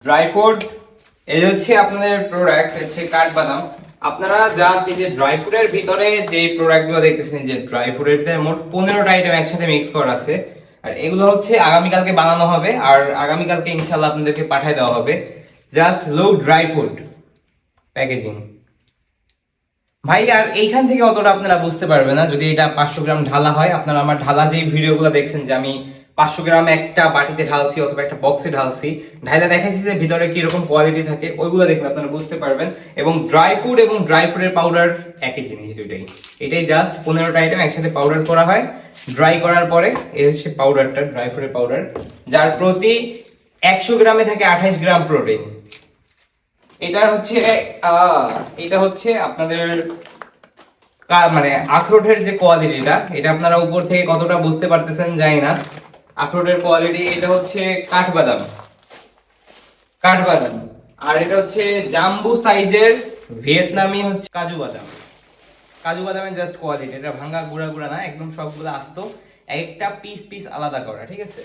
Dry fruit এই হচ্ছে আপনাদের প্রোডাক্ট হচ্ছে কাঠবাদাম। আপনারা জাস্ট এই যে ড্রাই ফ্রুটের ভিতরে যে প্রোডাক্টগুলো দেখতেছেন, যে ড্রাই ফ্রুটের ভিতরে মোট 15টা আইটেম একসাথে মিক্স করা আছে। আর এগুলো হচ্ছে আগামীকালকে বানানো হবে, আর আগামীকালকে ইনশাল্লাহ আপনাদেরকে পাঠিয়ে দেওয়া হবে। জাস্ট লো ড্রাই ফ্রুট প্যাকেজিং ভাই। আর এইখান থেকে অতটা আপনারা বুঝতে পারবেন না যদি এটা 500 গ্রাম ঢালা হয়। আপনারা আমার ঢালা যে ভিডিওগুলো দেখছেন যে আমি 500 গ্রাম একটা বাটিতে ঢালছি অথবা একটা বক্সে ঢালছি, ঢাইলা দেখাইছি যে ভিতরে কি রকম কোয়ালিটি থাকে, ওইগুলো দেখলে আপনারা বুঝতে পারবেন। এবং ড্রাই ফ্রুট এবং ড্রাই ফ্রুটের পাউডার একই জিনিস, দুইটাই। এটাই জাস্ট 15টা আইটেম একসাথে পাউডার করা হয়। ড্রাই করার পরে এই হচ্ছে পাউডারটা, ড্রাই ফ্রুটের পাউডার, যার প্রতি 100 গ্রামে থাকে 28 গ্রাম প্রোটিন। এটা হচ্ছে আপনাদের মানে আখরোটের যে কোয়ালিটিটা, এটা আপনারা উপর থেকে কতটা বুঝতে পারতেছেন জানি না। আখরোটের কোয়ালিটি এটা হচ্ছে কাঠবাদাম। কাঠবাদাম আর এটা হচ্ছে জাম্বু সাইজের ভিয়েতনামি হচ্ছে কাজু বাদাম। কাজু বাদামের জাস্ট কোয়ালিটি, এটা ভাঙা গুঁড়া গুঁড়া না, একদম সবগুলো আস্ত, একটা পিস পিস আলাদা করা, ঠিক আছে।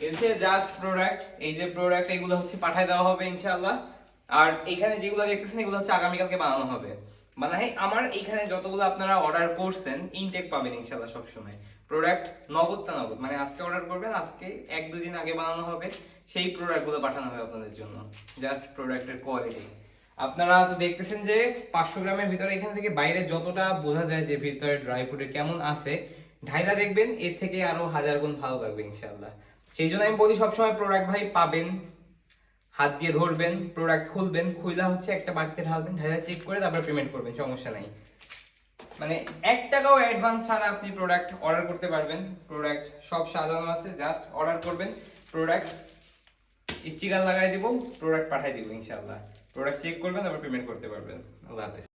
এসে জাস্ট প্রোডাক্ট, এই যে প্রোডাক্ট এগুলো হচ্ছে পাঠিয়ে দেওয়া হবে ইনশাআল্লাহ। আর এখানে যেগুলো দেখতেছেন এগুলো হচ্ছে আগামীকালকে বানানো হবে। মানে আমার এইখানে যতগুলো আপনারা অর্ডার করছেন ইনটেক পাবেন ইনশাআল্লাহ সব সময়। প্রোডাক্ট নগদটা নগদ, মানে আজকে অর্ডার করবেন, আজকে 1-2 দিন আগে বানানো হবে, সেই প্রোডাক্টগুলো পাঠানো হবে আপনাদের জন্য। জাস্ট প্রোডাক্টের কোয়ালিটি আপনারা তো দেখতেছেন যে 500 গ্রামের ভিতরে এখান থেকে বাইরে যতটা বোঝা যায় যে ভিতরে ড্রাই ফ্রুটের কেমন আছে, ঢাইলা দেখবেন এর থেকে আরো 1000 গুণ ভালো লাগবে ইনশাআল্লাহ। সেই জন্য আমি বলি সবসময় প্রোডাক্ট ভাই পাবেন, হাত দিয়ে ধরবেন, প্রোডাক্ট খুলবেন, খুইলা হচ্ছে একটা বাড়িতে ঢালবেন, ঢাইলা চেক করে তারপর পেমেন্ট করবেন, সমস্যা নাই। মানে 1 টাকাও অ্যাডভান্স ছাড়া আপনি প্রোডাক্ট অর্ডার করতে পারবেন। প্রোডাক্ট সব সাজানো আছে, জাস্ট অর্ডার করবেন, প্রোডাক্ট স্টিকার লাগাই দিব, প্রোডাক্ট পাঠিয়ে দিব ইনশাআল্লাহ। প্রোডাক্ট চেক করবেন তারপর পেমেন্ট করতে পারবেন। আল্লাহ হাফেজ।